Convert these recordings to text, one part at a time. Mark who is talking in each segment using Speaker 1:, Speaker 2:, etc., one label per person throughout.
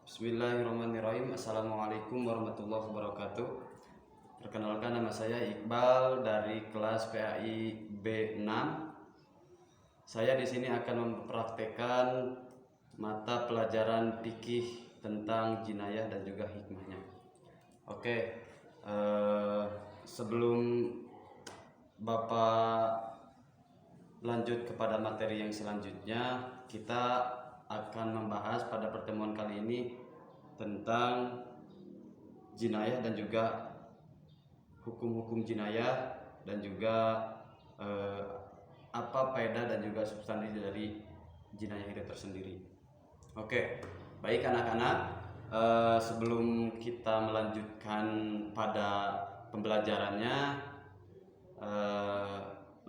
Speaker 1: Bismillahirrahmanirrahim. Assalamualaikum warahmatullahi wabarakatuh. Perkenalkan, nama saya Iqbal dari kelas PAI B6. Saya di sini akan mempraktekkan mata pelajaran fikih tentang jinayah dan juga hikmahnya. Oke, sebelum Bapak lanjut kepada materi yang selanjutnya, kita akan membahas pada pertemuan kali ini tentang jinayah dan juga hukum-hukum jinayah dan juga apa faedah dan juga substansi dari jinayah itu tersendiri. Oke, baik anak-anak, sebelum kita melanjutkan pada pembelajarannya,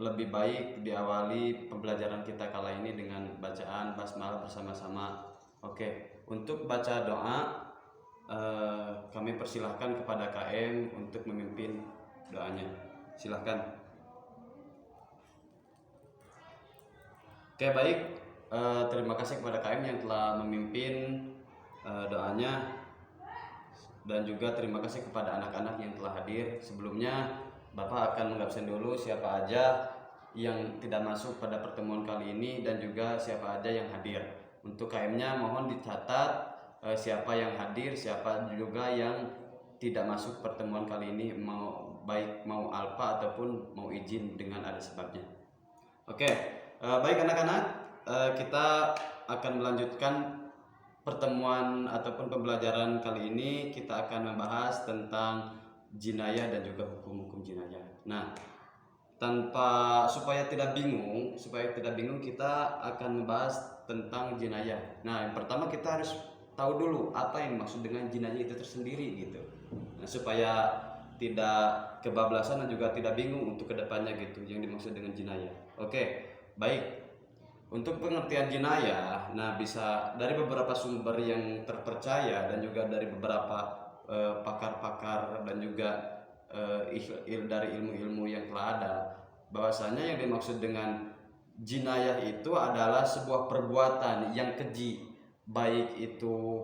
Speaker 1: lebih baik diawali pembelajaran kita kala ini dengan bacaan basmalah bersama-sama. Oke, untuk baca doa, kami persilahkan kepada KM untuk memimpin doanya. Silahkan. Oke, baik. Terima kasih kepada KM yang telah memimpin doanya, dan juga terima kasih kepada anak-anak yang telah hadir. Sebelumnya Bapak akan mengabsen dulu siapa aja yang tidak masuk pada pertemuan kali ini dan juga siapa aja yang hadir. Untuk KM-nya mohon dicatat siapa yang hadir, siapa juga yang tidak masuk pertemuan kali ini, mau alfa ataupun mau izin dengan ada sebabnya. Oke, baik anak-anak, kita akan melanjutkan pertemuan ataupun pembelajaran kali ini. Kita akan membahas tentang jinayah dan juga hukum-hukum jinayah. Nah, supaya tidak bingung, kita akan membahas tentang jinayah. Nah, yang pertama kita harus tahu dulu apa yang dimaksud dengan jinayah itu tersendiri gitu. Nah, supaya tidak kebablasan dan juga tidak bingung untuk kedepannya gitu yang dimaksud dengan jinayah. Oke, baik. Untuk pengertian jinayah, nah bisa dari beberapa sumber yang terpercaya dan juga dari beberapa pakar-pakar dan juga dari ilmu-ilmu yang telah ada, bahwasanya yang dimaksud dengan jinayah itu adalah sebuah perbuatan yang keji, baik itu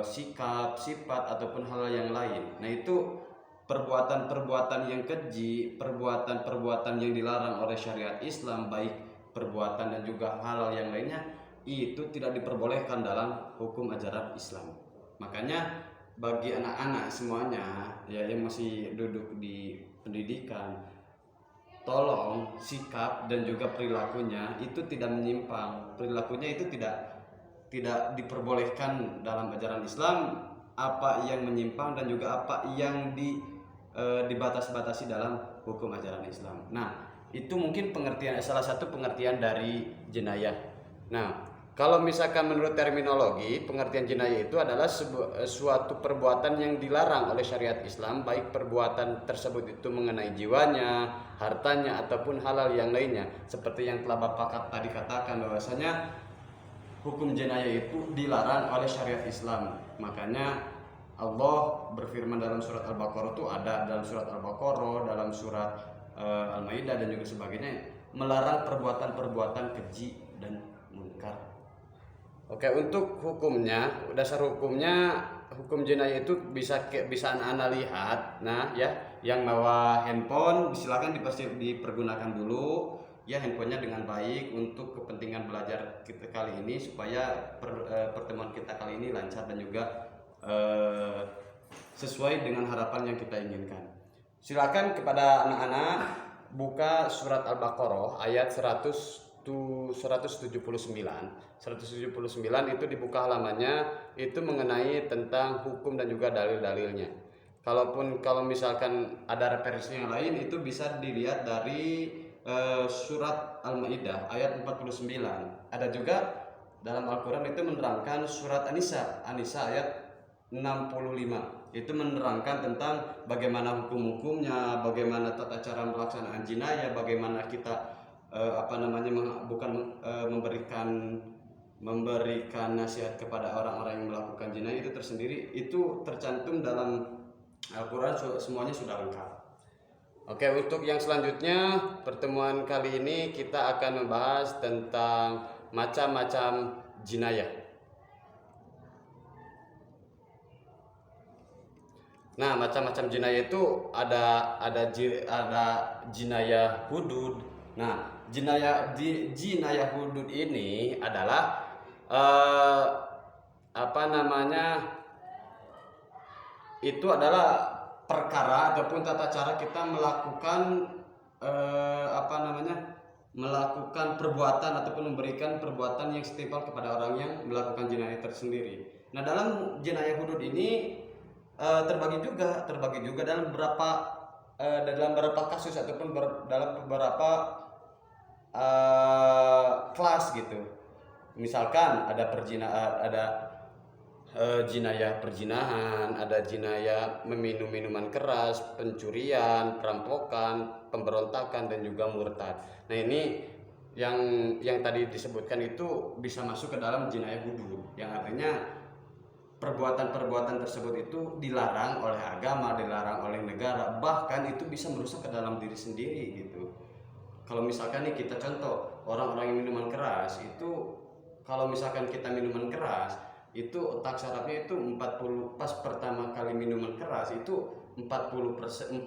Speaker 1: sikap, sifat ataupun hal yang lain. Nah, itu perbuatan-perbuatan yang keji, perbuatan-perbuatan yang dilarang oleh syariat Islam, baik perbuatan dan juga hal yang lainnya, itu tidak diperbolehkan dalam hukum ajaran Islam. Makanya bagi anak-anak semuanya ya yang masih duduk di pendidikan, tolong sikap dan juga perilakunya itu tidak menyimpang. Perilakunya itu tidak diperbolehkan dalam ajaran Islam. Apa yang menyimpang dan juga apa yang dibatas-batasi dalam hukum ajaran Islam. Nah, itu mungkin salah satu pengertian dari jinayah. Nah, kalau misalkan menurut terminologi, pengertian jinayah itu adalah suatu perbuatan yang dilarang oleh syariat Islam, baik perbuatan tersebut itu mengenai jiwanya, hartanya, ataupun hal-hal yang lainnya. Seperti yang telah Bapak tadi katakan, bahwasanya hukum jinayah itu dilarang oleh syariat Islam. Makanya Allah berfirman dalam surat Al-Baqarah itu ada, dalam surat Al-Baqarah, dalam surat Al-Maidah dan juga sebagainya, melarang perbuatan-perbuatan keji dan munkar. Oke, untuk hukumnya, dasar hukumnya, hukum jinayah itu bisa anak-anak lihat. Nah, ya, yang bawa handphone silakan dipergunakan dulu ya handphonenya dengan baik untuk kepentingan belajar kita kali ini, supaya pertemuan kita kali ini lancar dan juga sesuai dengan harapan yang kita inginkan. Silakan kepada anak-anak buka surat Al-Baqarah ayat 179 itu dibuka halamannya, itu mengenai tentang hukum dan juga dalil-dalilnya. Kalau misalkan ada referensi yang lain, itu bisa dilihat dari surat Al-Maidah ayat 49. Ada juga dalam Al-Quran itu menerangkan surat An-Nisa ayat 65. Itu menerangkan tentang bagaimana hukum-hukumnya, bagaimana tata cara pelaksanaan jinayah, bagaimana kita memberikan nasihat kepada orang-orang yang melakukan jinayah itu tersendiri. Itu tercantum dalam Al-Quran, semuanya sudah lengkap. Oke, untuk yang selanjutnya, pertemuan kali ini kita akan membahas tentang macam-macam jinayah. Nah, macam-macam jinayah itu ada jinayah hudud. Nah, jinayah hudud ini adalah eh, apa namanya? Itu adalah perkara ataupun tata cara kita melakukan apa namanya? Melakukan perbuatan ataupun memberikan perbuatan yang setimpal kepada orang yang melakukan jinayah tersendiri. Nah, dalam jinayah hudud ini terbagi juga dalam beberapa kasus ataupun dalam beberapa kelas gitu. Misalkan ada jinayah perzinahan, ada jinayah meminum minuman keras, pencurian, perampokan, pemberontakan, dan juga murtad. Nah, ini yang tadi disebutkan itu bisa masuk ke dalam jinayah hudud, yang artinya perbuatan-perbuatan tersebut itu dilarang oleh agama, dilarang oleh negara, bahkan itu bisa merusak ke dalam diri sendiri gitu. Kalau misalkan nih kita contoh orang-orang yang minuman keras itu, kalau misalkan kita minuman keras itu otak sarafnya itu 40, pas pertama kali minuman keras itu 40% 40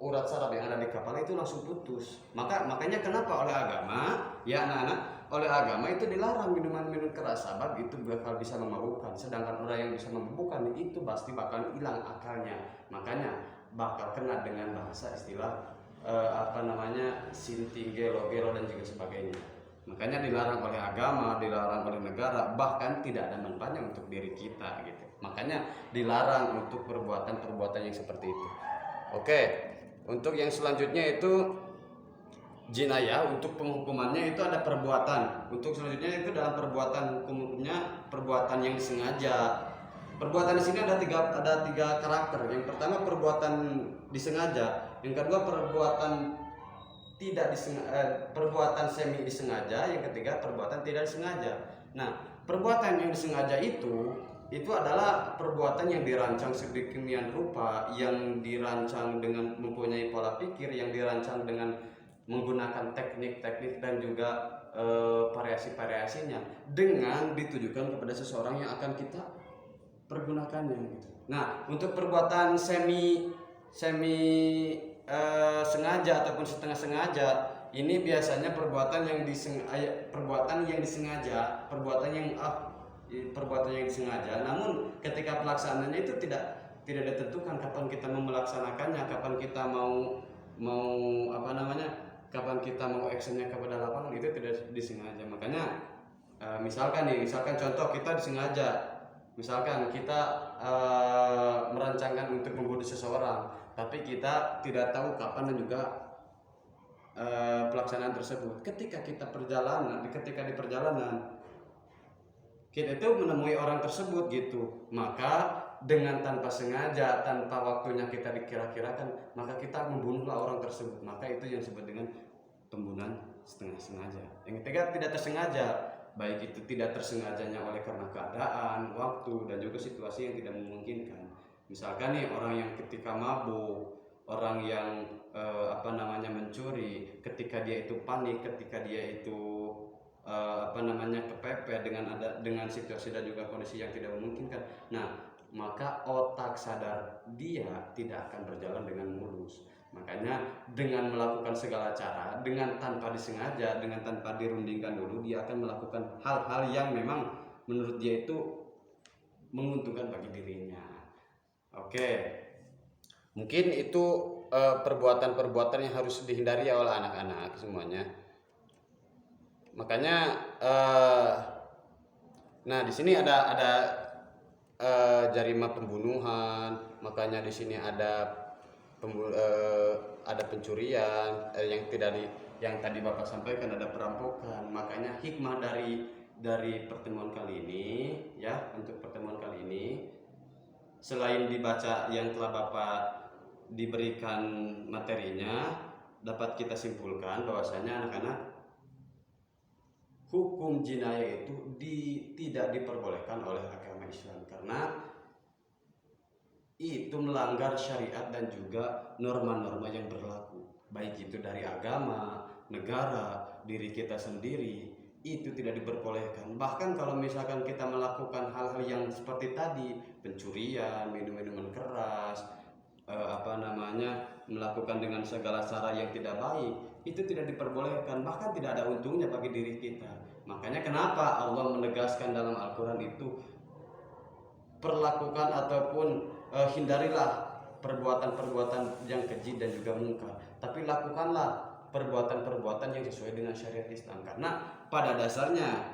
Speaker 1: urat saraf yang ada di kepala itu langsung putus. Makanya kenapa oleh agama ya anak-anak, oleh agama itu dilarang minuman keras, sebab itu bakal bisa memabukkan. Sedangkan orang yang bisa memabukkan itu pasti bakal hilang akalnya, makanya bakal kena dengan bahasa istilah apa namanya, sinting, gelo, dan juga sebagainya. Makanya dilarang oleh agama, dilarang oleh negara, bahkan tidak ada manfaatnya untuk diri kita gitu. Makanya dilarang untuk perbuatan-perbuatan yang seperti itu. Oke, untuk yang selanjutnya itu jinayah, untuk penghukumannya itu ada perbuatan. Untuk selanjutnya itu dalam perbuatan hukumnya perbuatan yang disengaja. Perbuatan di sini ada tiga karakter. Yang pertama perbuatan disengaja, yang kedua perbuatan perbuatan semi disengaja, yang ketiga perbuatan tidak disengaja. Nah, perbuatan yang disengaja itu adalah perbuatan yang dirancang sedemikian rupa, yang dirancang dengan mempunyai pola pikir, yang dirancang dengan menggunakan teknik-teknik dan juga variasi-variasinya, dengan ditujukan kepada seseorang yang akan kita pergunakannya gitu. Nah, untuk perbuatan semi sengaja ataupun setengah sengaja, ini biasanya perbuatan yang disengaja, perbuatan yang disengaja, namun ketika pelaksanaannya itu tidak ditentukan kapan kita mau melaksanakannya, kapan kita mau apa namanya, kapan kita mau actionnya kepada lapangan, itu tidak disengaja. Makanya misalkan contoh kita disengaja, misalkan kita merancangkan untuk membunuh seseorang, tapi kita tidak tahu kapan dan juga pelaksanaan tersebut. Ketika di perjalanan kita itu menemui orang tersebut gitu, maka dengan tanpa sengaja, tanpa waktunya kita dikira-kirakan, maka kita membunuhlah orang tersebut. Maka itu yang disebut dengan pembunuhan setengah sengaja. Yang ketiga tidak tersengaja, baik itu tidak tersengajanya oleh karena keadaan, waktu, dan juga situasi yang tidak memungkinkan. Misalkan nih orang yang ketika mabuk, orang yang mencuri, ketika dia itu panik, ketika dia itu kepepet dengan situasi dan juga kondisi yang tidak memungkinkan. Nah, maka otak sadar dia tidak akan berjalan dengan mulus. Makanya dengan melakukan segala cara, dengan tanpa disengaja, dengan tanpa dirundingkan dulu, dia akan melakukan hal-hal yang memang menurut dia itu menguntungkan bagi dirinya. Oke, mungkin itu perbuatan-perbuatan yang harus dihindari oleh anak-anak semuanya. Makanya nah di sini ada jarima pembunuhan, makanya di sini ada pencurian, yang tadi Bapak sampaikan ada perampokan. Makanya hikmah dari pertemuan kali ini ya, untuk pertemuan kali ini, selain dibaca yang telah Bapak diberikan materinya, dapat kita simpulkan bahwasanya anak-anak, hukum jinayah itu tidak diperbolehkan oleh agama Islam, karena itu melanggar syariat dan juga norma-norma yang berlaku, baik itu dari agama, negara, diri kita sendiri, itu tidak diperbolehkan. Bahkan kalau misalkan kita melakukan hal-hal yang seperti tadi, pencurian, minum-minuman keras, melakukan dengan segala cara yang tidak baik, itu tidak diperbolehkan, bahkan tidak ada untungnya bagi diri kita. Makanya kenapa Allah menegaskan dalam Al-Quran itu, perlakukan ataupun hindarilah perbuatan-perbuatan yang keji dan juga mungkar, tapi lakukanlah perbuatan-perbuatan yang sesuai dengan syariat Islam. Karena pada dasarnya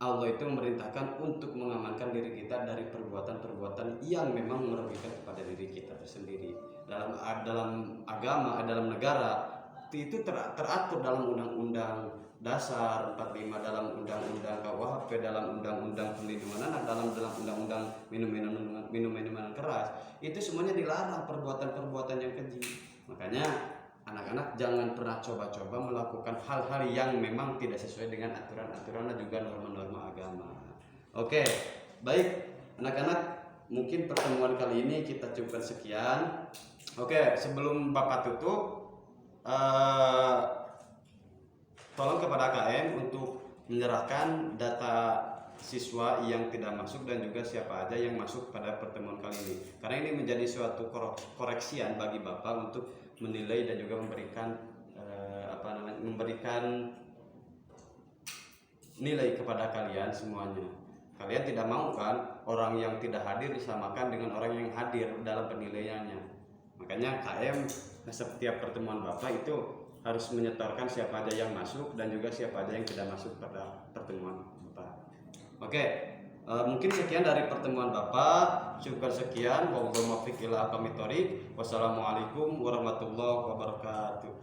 Speaker 1: Allah itu memerintahkan untuk mengamankan diri kita dari perbuatan-perbuatan yang memang merugikan kepada diri kita tersendiri. Dalam agama, dalam negara itu teratur dalam Undang-Undang Dasar 45, dalam Undang-Undang KUHP, dalam Undang-Undang Perlindungan Anak, dalam Undang-Undang minuman keras. Itu semuanya dilarang perbuatan-perbuatan yang keji. Makanya anak-anak jangan pernah coba-coba melakukan hal-hal yang memang tidak sesuai dengan aturan-aturan dan juga norma-norma agama. Oke, baik anak-anak, mungkin pertemuan kali ini kita cukupkan sekian. Oke, sebelum Bapak tutup, tolong kepada KM untuk menyerahkan data siswa yang tidak masuk dan juga siapa aja yang masuk pada pertemuan kali ini. Karena ini menjadi suatu koreksian bagi Bapak untuk menilai dan juga memberikan nilai kepada kalian semuanya. Kalian tidak mau kan orang yang tidak hadir disamakan dengan orang yang hadir dalam penilaiannya. Makanya KM setiap pertemuan Bapak itu harus menyetorkan siapa aja yang masuk dan juga siapa aja yang tidak masuk pada pertemuan Bapak. Oke, mungkin sekian dari pertemuan Bapak. Cukupkan sekian. Wassalamualaikum warahmatullahi wabarakatuh.